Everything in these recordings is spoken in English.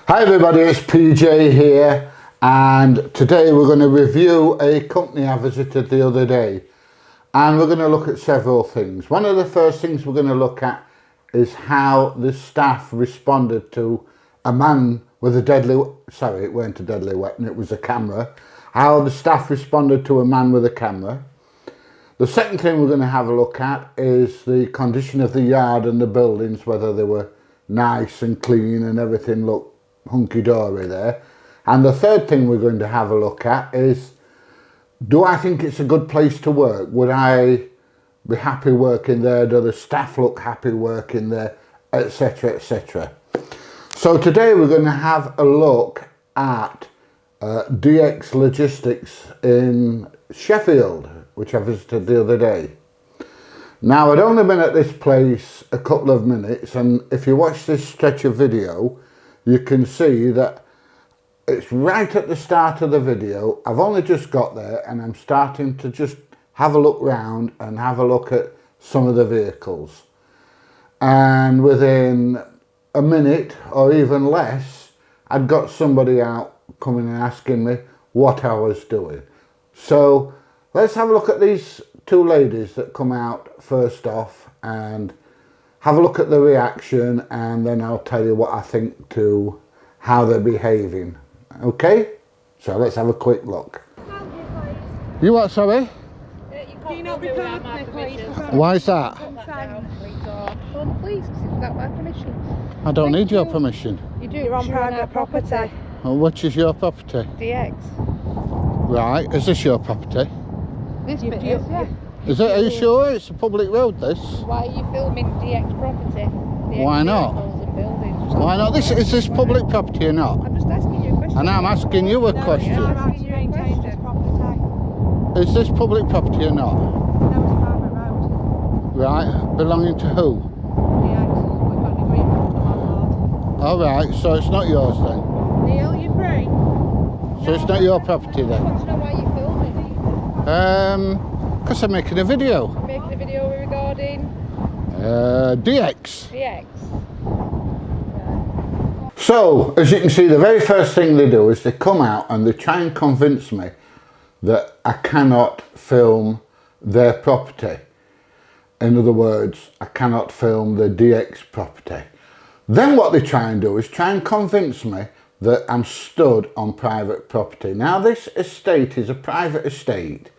Hi everybody, it's PJ here, and today we're going to review a company I visited the other day, and we're going to look at several things. One of the first things we're going to look at is how the staff responded to a man with a deadly, sorry, it weren't a deadly weapon, it was a camera. How the staff responded to a man with a camera. The second thing we're going to have a look at is the condition of the yard and the buildings, whether they were nice and clean and everything looked hunky-dory there. And the third thing we're going to have a look at is, do I think it's a good place to work? Would I be happy working there? Do the staff look happy working there? Etc, etc. So today we're going to have a look at DX Logistics in Sheffield, which I visited the other day. Now, I'd only been at this place a couple of minutes, and if you watch this stretch of video, you can see that it's right at the start of the video. I've only just got there and I'm starting to just have a look round and have a look at some of the vehicles. And within a minute or even less, I'd got somebody out coming and asking me what I was doing. So let's have a look at these two ladies that come out first off and have a look at the reaction, and then I'll tell you what I think to how they're behaving. Okay? So let's have a quick look. You what, sorry? Do you not record me, please? Why is that? Please, without my permission. I don't need your permission. You do. You're on private property. Oh, which is your property? DX. Right, is this your property? This bit is, yeah. Is it? Are you sure? It's a public road, this. Why are you filming DX property? DX Why not? And buildings? Why not? Is this public property or not? I'm just asking you a question. And I'm asking you a question. I'm asking you a question. Is this public property or not? No, it's a private road. Right, belonging to who? DX. We've got an agreement with the landlord. Alright, so it's not yours then? Neil, you free? So it's not your property I then? want to know why you're filming. Because I'm making a video. You're making a video regarding DX. DX. So, as you can see, the very first thing they do is they come out and they try and convince me that I cannot film their property. In other words, I cannot film the DX property. Then what they try and do is try and convince me that I'm stood on private property. Now, this estate is a private estate.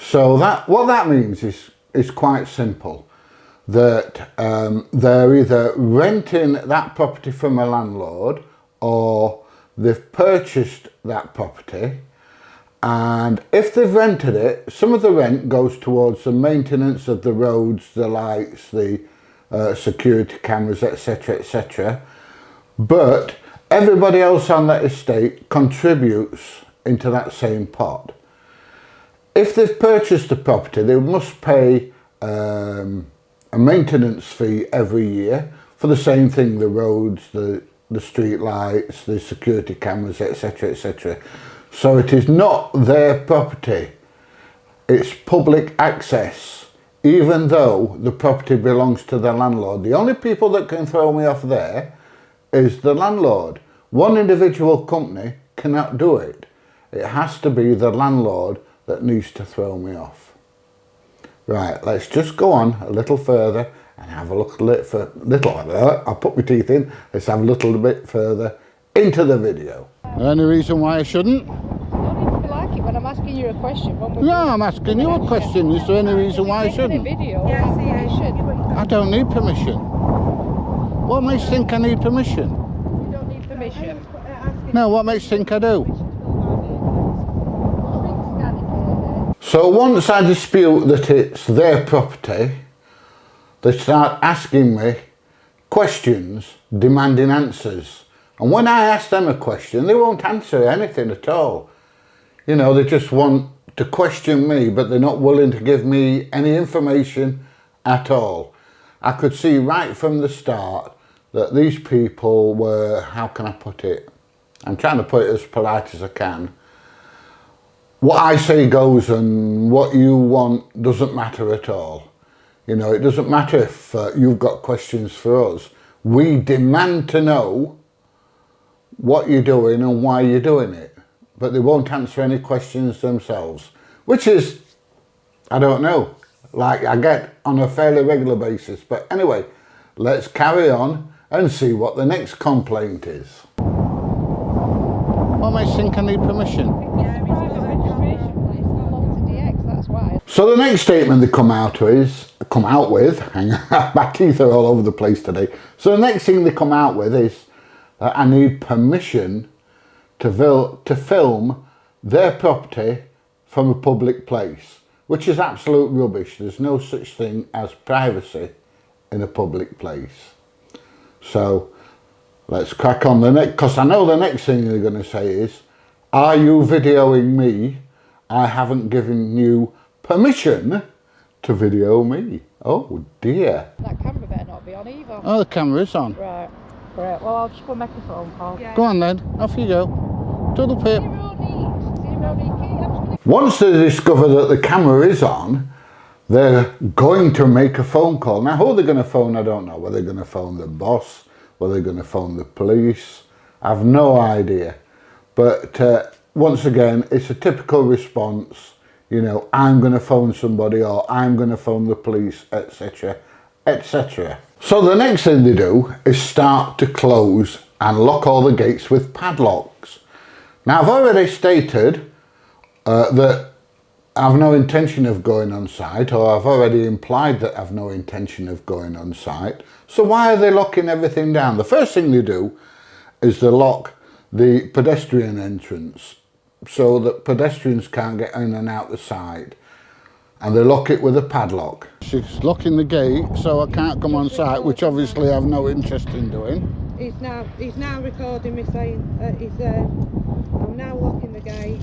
So what that means is quite simple. That they're either renting that property from a landlord, or they've purchased that property, and if they've rented it, some of the rent goes towards the maintenance of the roads, the lights, the security cameras, etc, etc, but everybody else on that estate contributes into that same pot. If they've purchased the property, they must pay a maintenance fee every year for the same thing, the roads, the street lights, the security cameras, etc, etc. So it is not their property, it's public access, even though the property belongs to the landlord. The only people that can throw me off there is the landlord. One individual company cannot do it. It has to be the landlord that needs to throw me off. Right, let's just go on a little further and have a look I'll put my teeth in. Let's have a little bit further into the video. Any reason why I shouldn't? You don't need to be like it when I'm asking you a question. No, I'm asking you a question. Is there any reason why I shouldn't? I don't need permission. What makes you think I need permission? You don't need permission. No, what makes you think I do? So once I dispute that it's their property, they start asking me questions, demanding answers. And when I ask them a question, they won't answer anything at all. You know, they just want to question me, but they're not willing to give me any information at all. I could see right from the start that these people were, how can I put it? I'm trying to put it as polite as I can. What I say goes, and what you want doesn't matter at all. You know, it doesn't matter if you've got questions for us. We demand to know what you're doing and why you're doing it, but they won't answer any questions themselves, which is, I don't know, like I get on a fairly regular basis. But anyway, let's carry on and see what the next complaint is. What makes you think I need permission? Yeah, it's got a registration plate. It's got lots of DX, that's why. So the next statement they come out with, hang on, my teeth are all over the place today. So the next thing they come out with is that I need permission to film their property from a public place, which is absolute rubbish. There's no such thing as privacy in a public place. So let's crack on the next, because I know the next thing they're going to say is, are you videoing me? I haven't given you permission to video me. Oh dear. That camera better not be on either. Oh, the camera is on. Right. Right. Well, I'll just go make a phone call. Yeah. Go on then, off you go. Toodle pip. Zero need. Once they discover that the camera is on, they're going to make a phone call. Now, who they're going to phone, I don't know. Whether they're going to phone the boss, whether they're going to phone the police, I have no idea. But once again, it's a typical response. You know, I'm going to phone somebody, or I'm going to phone the police, etc., etc. So the next thing they do is start to close and lock all the gates with padlocks. Now, I've already stated that I've no intention of going on site, or I've already implied that I've no intention of going on site. So why are they locking everything down? The first thing they do is they lock the pedestrian entrance so that pedestrians can't get in and out the site, and they lock it with a padlock. She's locking the gate so I can't come on site, which obviously I've no interest in doing. He's now recording me saying I'm now locking the gate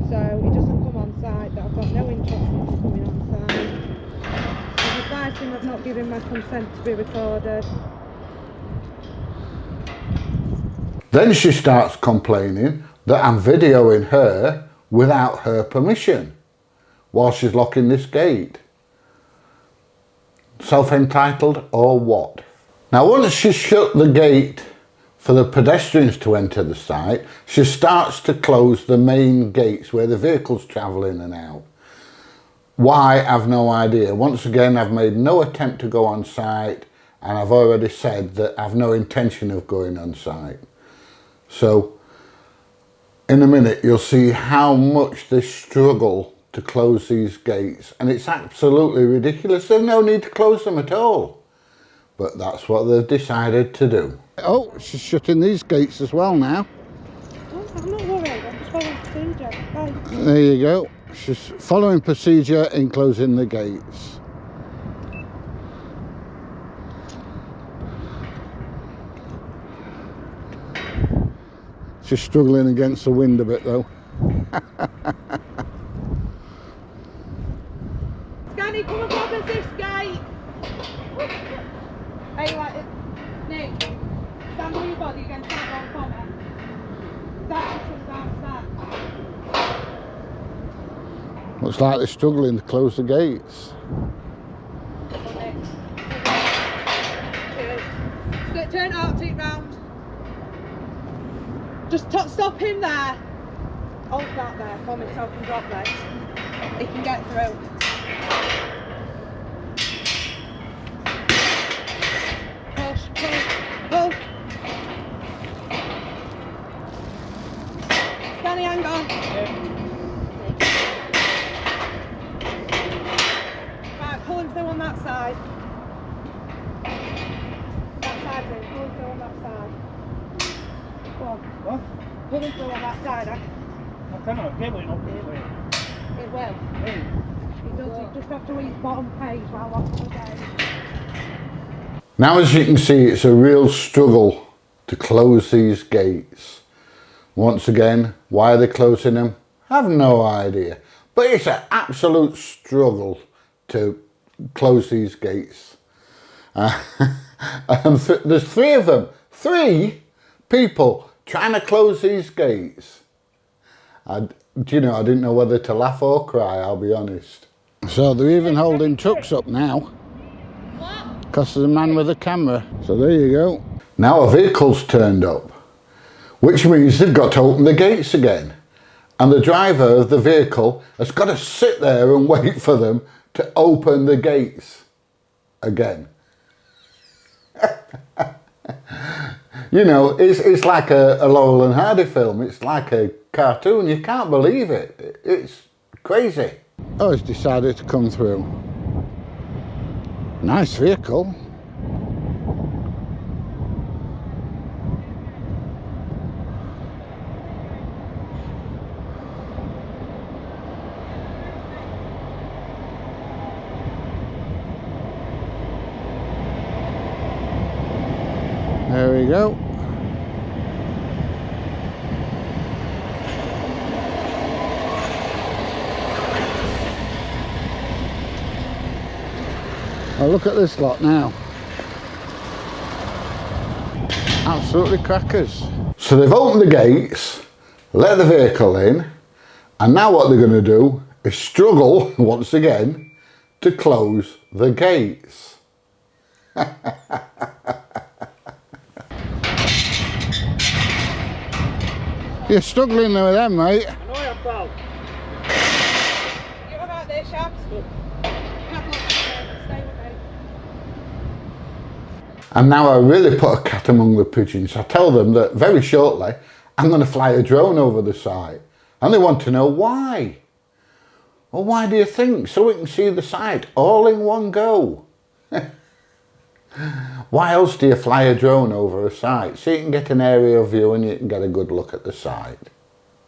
so he doesn't come on site, that I've got no interest in him coming on site. I've advised him I've not given my consent to be recorded. Then she starts complaining that I'm videoing her without her permission while she's locking this gate. Self-entitled or what? Now, once she's shut the gate for the pedestrians to enter the site, she starts to close the main gates where the vehicles travel in and out. Why, I've no idea. Once again, I've made no attempt to go on site, and I've already said that I've no intention of going on site. So, in a minute, you'll see how much they struggle to close these gates, and it's absolutely ridiculous. There's no need to close them at all. But that's what they've decided to do. Oh, she's shutting these gates as well now. Oh, I'm not worried, I'm just following procedure. Bye. There you go. She's following procedure in closing the gates. She's struggling against the wind a bit though. Scanny, come and open this gate! Hey, like, Nick, stand on your body against that one corner. That's just downstairs. Looks like they're struggling to close the gates. Cheers. Turn Arctic round. Just stop him there. Hold that there for me so I can drop this. He can get through. Push, pull. Scanny, hang on. Right, pull him through on that side. That side, please. Pull him through on that side. Go on. What? Pull him through on that side. I cannot get it up this way. It will. Hey. He does. You just have to read bottom page while locking the gate. Now, as you can see, it's a real struggle to close these gates. Once again, why are they closing them? I have no idea. But it's an absolute struggle to close these gates. There's three of them. 3 people trying to close these gates. I didn't know whether to laugh or cry, I'll be honest. So they're even holding trucks up now. Because there's a man with a camera. So there you go. Now a vehicle's turned up. which means they've got to open the gates again. And the driver of the vehicle has got to sit there and wait for them to open the gates again. You know, it's like a Laurel and Hardy film. It's like a cartoon. You can't believe it. It's crazy. Oh, it's decided to come through. Nice vehicle. There we go. Oh, look at this lot now. Absolutely crackers. So they've opened the gates, let the vehicle in, and now what they're going to do is struggle once again to close the gates. You're struggling with them, mate. I know I am, pal. You alright there, Shabs? Stay with me. And now I really put a cat among the pigeons. I tell them that very shortly I'm going to fly a drone over the site. And they want to know why. Well, why do you think? So we can see the site all in one go. Why else do you fly a drone over a site? So you can get an aerial view and you can get a good look at the site.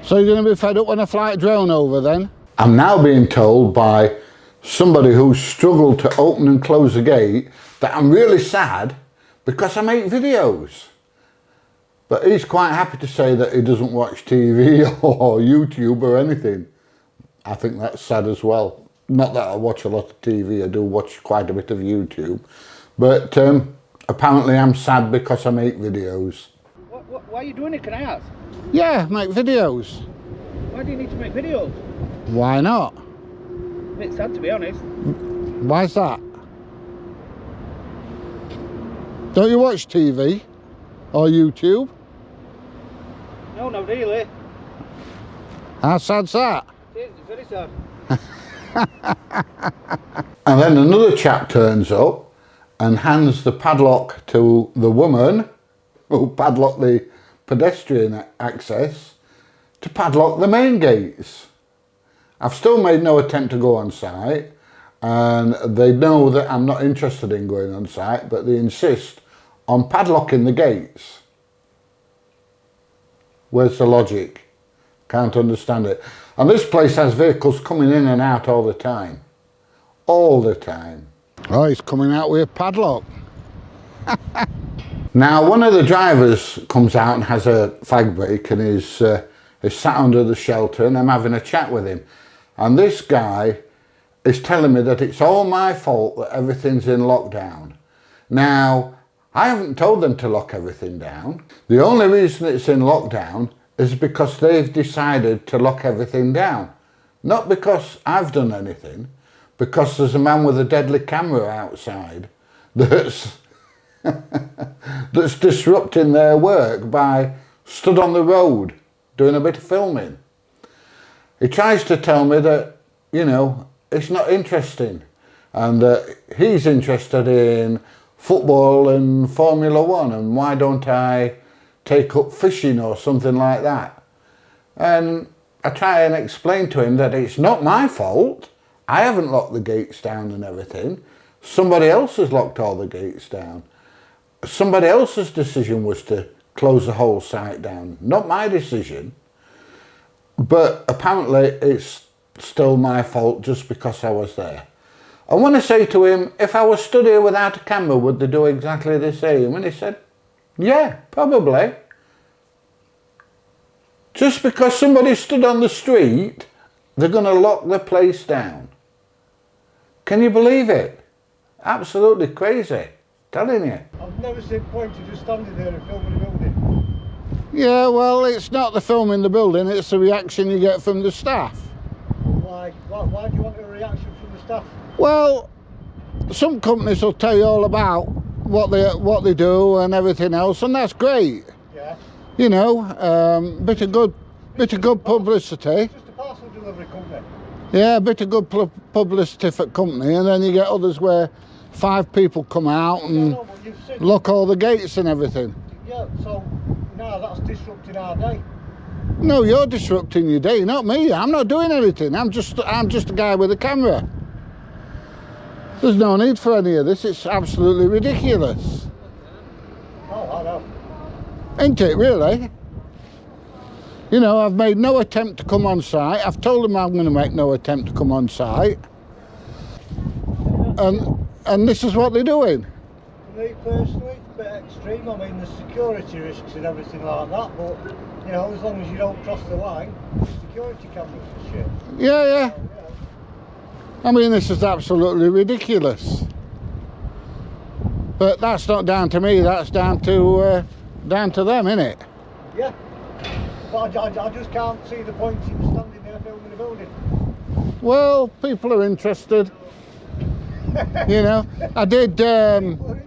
So you're going to be fed up when I fly a drone over then? I'm now being told by somebody who's struggled to open and close the gate that I'm really sad because I make videos. But he's quite happy to say that he doesn't watch TV or YouTube or anything. I think that's sad as well. Not that I watch a lot of TV, I do watch quite a bit of YouTube. But apparently I'm sad because I make videos. Why are you doing it, can I ask? Yeah, make videos. Why do you need to make videos? Why not? A bit sad, to be honest. Why's that? Don't you watch TV or YouTube? No, not really. How sad's that? It is, it's very sad. And then another chap turns up and hands the padlock to the woman who padlocked the pedestrian access to padlock the main gates. I've still made no attempt to go on site, and they know that I'm not interested in going on site, but they insist on padlocking the gates. Where's the logic? Can't understand it. And this place has vehicles coming in and out all the time. All the time. Oh, he's coming out with a padlock. Now, one of the drivers comes out and has a fag break and is sat under the shelter, and I'm having a chat with him. And this guy is telling me that it's all my fault that everything's in lockdown. Now, I haven't told them to lock everything down. The only reason it's in lockdown is because they've decided to lock everything down. Not because I've done anything, because there's a man with a deadly camera outside that's that's disrupting their work by stood on the road doing a bit of filming. He tries to tell me that, you know, it's not interesting and that he's interested in football and Formula One, and why don't I take up fishing or something like that. And I try and explain to him that it's not my fault. I haven't locked the gates down and everything. Somebody else has locked all the gates down. Somebody else's decision was to close the whole site down, not my decision. But apparently it's still my fault just because I was there. I want to say to him, if I was stood here without a camera, would they do exactly the same? And he said, yeah, probably. Just because somebody stood on the street, they're going to lock the place down. Can you believe it? Absolutely crazy. Telling you. I've never seen point to just standing there and filming the building. Yeah, well, it's not the film in the building, it's the reaction you get from the staff. Why do you want a reaction from the staff? Well, some companies will tell you all about what they do and everything else, and that's great. Yeah. You know, bit of good publicity. Just a parcel delivery company. Yeah, a bit of good publicity for the company, and then you get others where 5 people come out and No, but you've seen. lock all the gates and everything. Yeah, so now that's disrupting our day. No, you're disrupting your day, not me. I'm not doing anything. I'm just a guy with a camera. There's no need for any of this. It's absolutely ridiculous. Oh, I know. Ain't it, really? You know, I've made no attempt to come on site. I've told them I'm going to make no attempt to come on site. And this is what they're doing. For me personally, it's a bit extreme. I mean, there's security risks and everything like that, but, you know, as long as you don't cross the line, security cameras and shit. Yeah, yeah. So, you know, I mean, this is absolutely ridiculous. But that's not down to me. That's down to them, innit? yeah. But I just can't see the point in standing there filming the building. Well, people are interested. You know, I did. People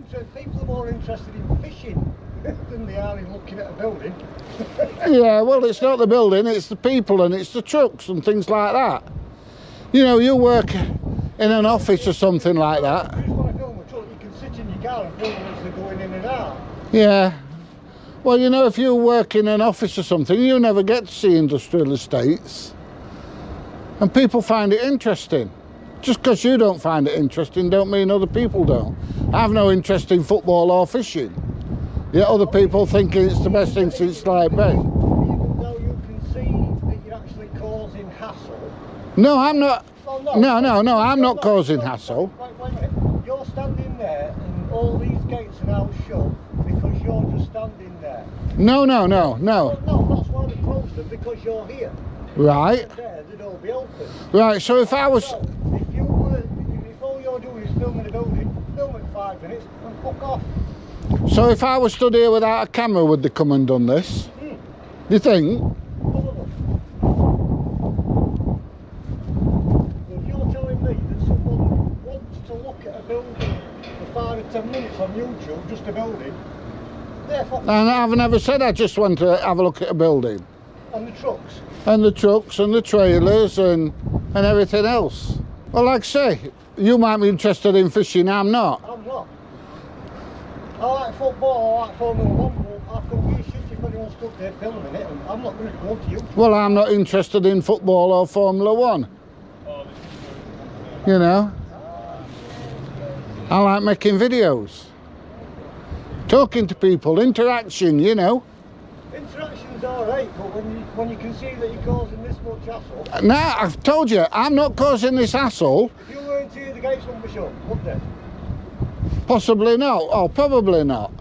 are more interested in fishing than they are in looking at a building. Yeah, well, it's not the building, it's the people and it's the trucks and things like that. You know, you work in an office or something like that. If you just want to film a truck, you can sit in your car and film them as they're going in and out. Yeah. Well, you know, if you work in an office or something, you never get to see industrial estates. And people find it interesting. Just because you don't find it interesting don't mean other people don't. I have no interest in football or fishing. Yet other people think it's the best thing since sliced bread. Even though you can see that you're actually causing hassle. No, I'm not. Oh, No, I'm not causing hassle. Wait a minute. You're standing there and all these gates are now shut because you're just standing there. No. No, that's why they closed them, because you're here. Right. There, they'd all be open. Right, so if I was... So, if all you're doing is filming the building, film it 5 minutes and fuck off. So if I was stood here without a camera, would they come and done this? Do you think? Probably. If you're telling me that someone wants to look at a building for 5 or 10 minutes on YouTube, just a building, they're fucking... And I've never said I just want to have a look at a building. And the trucks. And the trucks and the trailers and everything else. Well, like I say, you might be interested in fishing, I'm not. I'm not. I like football, I like Formula 1, but I couldn't give a shit if anyone stood there filming it, and I'm not going to go to YouTube. Well, I'm not interested in football or Formula 1. You know? I like making videos. Talking to people, interaction, you know. Interaction's alright, but when you can see that you're causing this much hassle... Now, I've told you, I'm not causing this hassle. If you weren't here, the gates wouldn't be shut, would they? Possibly not, or probably not.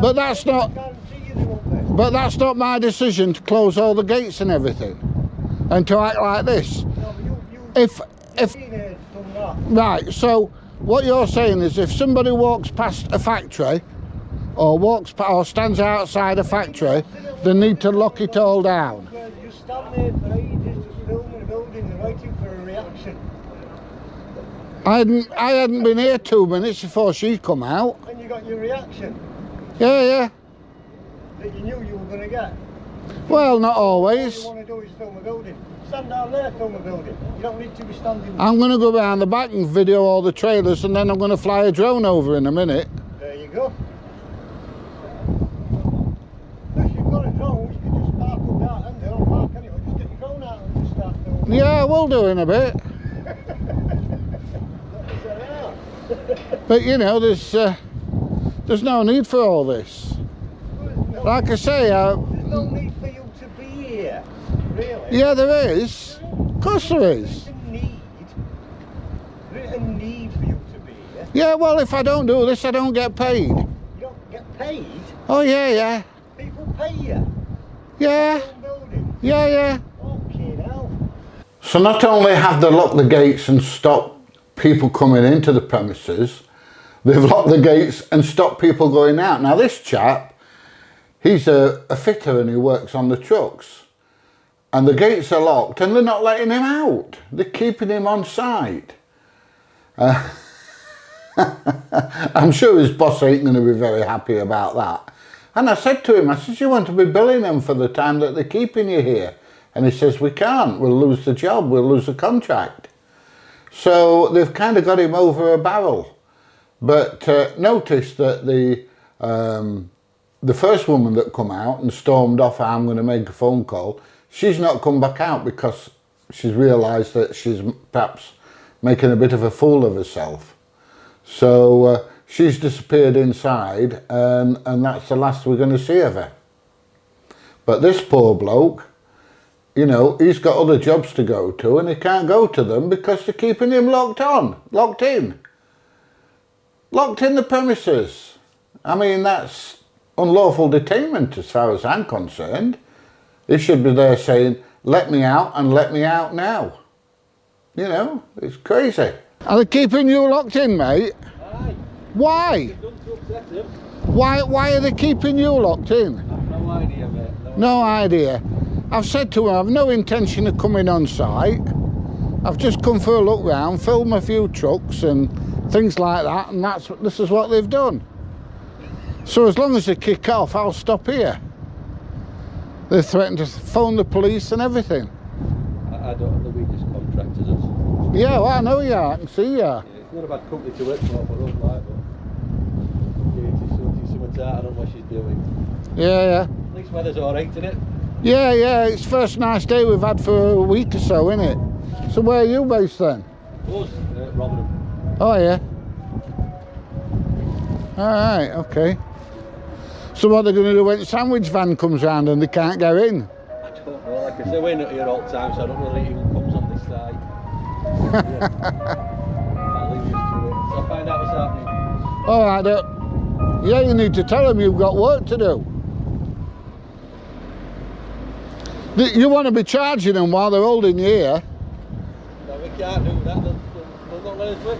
But that's not... I guarantee you they won't be. But that's not my decision to close all the gates and everything. And to act like this. No, but If... you've been here, done that. Right, so what you're saying is if somebody walks past a factory or stands outside a factory, they need to lock it all down. You stand there for ages just filming a building and waiting for a reaction. I hadn't been here 2 minutes before she come out. And you got your reaction Yeah. that you knew you were going to get. Well, not All always. you want to do is film a building. Stand down there, film a building. You don't need to be standing I'm going to go behind the back and video all the trailers, and then I'm going to fly a drone over in a minute. There you go. If you've got a drone, you can just park up that and they'll park anyway. Just get your drone out and just start filming. Yeah, I will do in a bit. But you know, there's no need for all this. Like I say, There's no need for you to be here, really. yeah, there is. Of course there is. There is a need for you to be here. Yeah, well, if I don't do this, I don't get paid. You don't get paid. Oh, yeah. People pay you. Yeah, Film building. yeah. Fucking hell. So not only have they locked the gates and stopped people coming into the premises, they've locked the gates and stopped people going out. Now this chap, he's a fitter and he works on the trucks. And the gates are locked and they're not letting him out. They're keeping him on site. I'm sure his boss ain't going to be very happy about that. And I said to him, I said, you want to be billing them for the time that they're keeping you here? And he says, we can't, we'll lose the job, we'll lose the contract. So they've kind of got him over a barrel. But notice that the first woman that come out and stormed off, I'm going to make a phone call, she's not come back out because she's realised that she's perhaps making a bit of a fool of herself. So she's disappeared inside, and that's the last we're going to see of her. But this poor bloke, you know, he's got other jobs to go to and he can't go to them because they're keeping him locked in the premises. I mean, that's unlawful detainment as far as I'm concerned. He should be there saying, let me out and let me out now. You know, it's crazy. Are they keeping you locked in, mate? Aye. Why? Why are they keeping you locked in? I've no idea, mate. No idea. I've said to him, I've no intention of coming on site. I've just come for a look round, film a few trucks and things like that, and this is what they've done. So as long as they kick off, I'll stop here. They threatened to phone the police and everything. I don't know, the weakest contractors us. Yeah, well, I know you are, I can see you. Yeah, it's not a bad company to work for, but I don't like it. Yeah, it's something I don't know what she's doing. Yeah. At least weather's alright, isn't it? Yeah, it's the first nice day we've had for a week or so, isn't it? So where are you based then? Us, Rotherham. Oh yeah. Alright, okay. So what they're going to do when the sandwich van comes round and they can't get in? I don't know, like I say, we're not here all the time, so I don't really even comes on this side. I'll leave you to it. So I'll find out what's happening. Alright, yeah, you need to tell them you've got work to do. You want to be charging them while they're holding you here. No, we can't do that, they'll not let us work.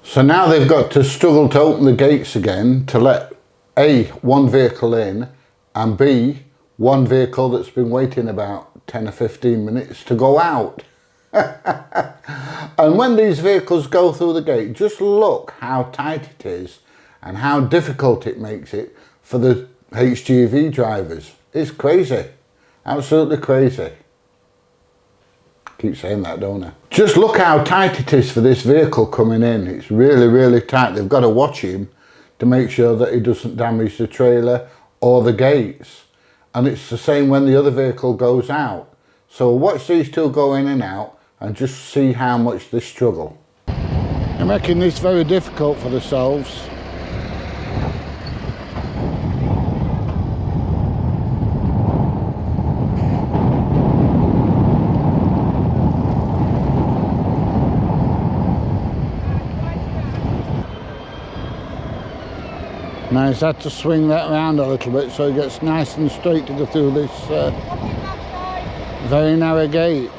So now they've got to struggle to open the gates again to let A, one vehicle in, and B, one vehicle that's been waiting about 10 or 15 minutes to go out. And when these vehicles go through the gate, just look how tight it is and how difficult it makes it for the HGV drivers. It's crazy. Absolutely crazy. Keep saying that, don't I? Just look how tight it is for this vehicle coming in. It's really, really tight. They've got to watch him to make sure that he doesn't damage the trailer or the gates. And it's the same when the other vehicle goes out. So watch these two go in and out and just see how much they struggle. They're making this very difficult for themselves. Now he's had to swing that around a little bit so he gets nice and straight to go through this very narrow gate.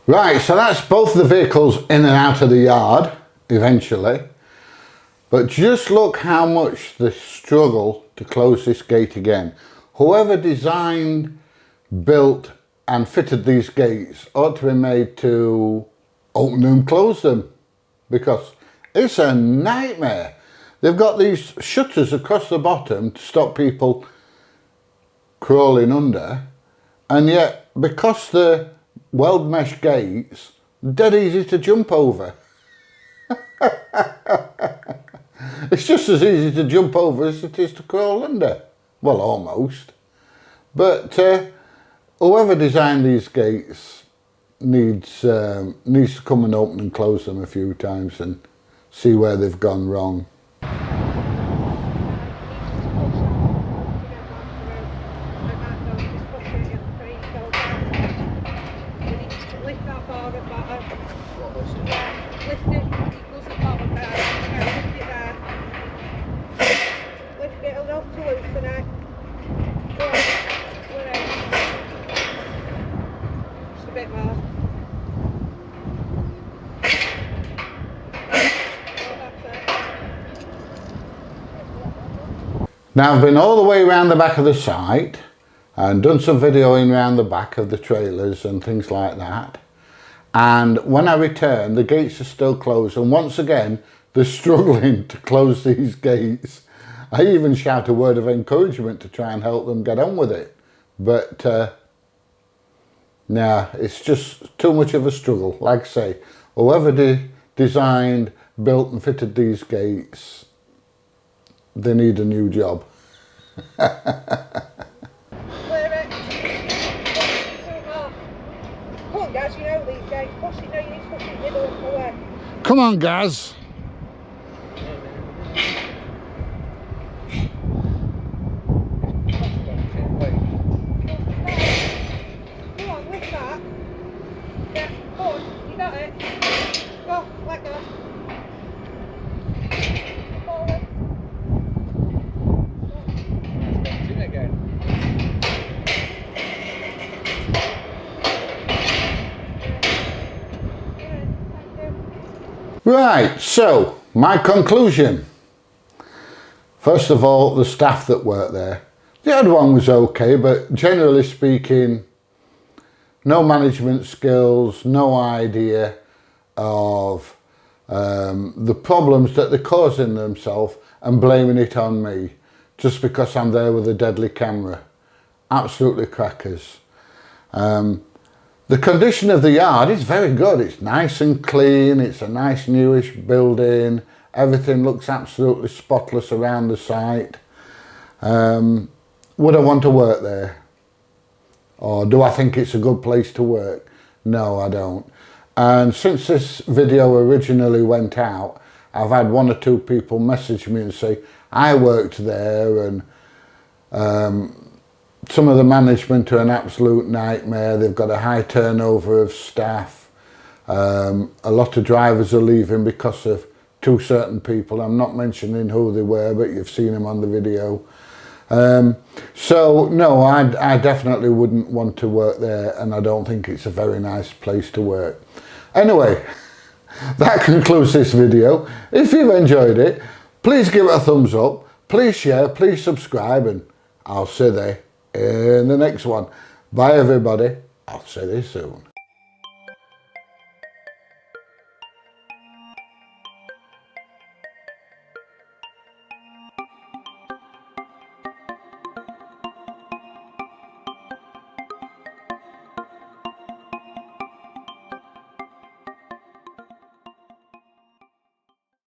Right, so that's both the vehicles in and out of the yard eventually. But just look how much they struggle to close this gate again. Whoever designed, built and fitted these gates ought to be made to open them, close them, because it's a nightmare. They've got these shutters across the bottom to stop people crawling under, and yet because the weld mesh gates, dead easy to jump over. It's just as easy to jump over as it is to crawl under. Well, almost. But whoever designed these gates needs to come and open and close them a few times and see where they've gone wrong. Now I've been all the way around the back of the site and done some videoing around the back of the trailers and things like that. And when I return, the gates are still closed, and once again they're struggling to close these gates. I even shout a word of encouragement to try and help them get on with it, but nah, it's just too much of a struggle. Like I say, whoever designed, built and fitted these gates, they need a new job. Clear it. Come on guys, you know these gates. Push it, no, you need to push it middle away. Come on, Gaz. Come on, lift that. Yeah, come on, you got it. Go, let go. Forward. In again. Right, so my conclusion. First of all, the staff that worked there. The other one was okay, but generally speaking, no management skills, no idea of the problems that they're causing themselves and blaming it on me just because I'm there with a deadly camera. Absolutely crackers. The condition of the yard is very good. It's nice and clean. It's a nice newish building. Everything looks absolutely spotless around the site. Would I want to work there? Or do I think it's a good place to work? No, I don't. And since this video originally went out, I've had 1 or 2 people message me and say, I worked there, and some of the management are an absolute nightmare. They've got a high turnover of staff. A lot of drivers are leaving because of 2 certain people. I'm not mentioning who they were, but you've seen them on the video. So no, I definitely wouldn't want to work there, and I don't think it's a very nice place to work. Anyway, that concludes this video. If you've enjoyed it, please give it a thumbs up, please share, please subscribe, and I'll see you in the next one. Bye everybody, I'll see you soon.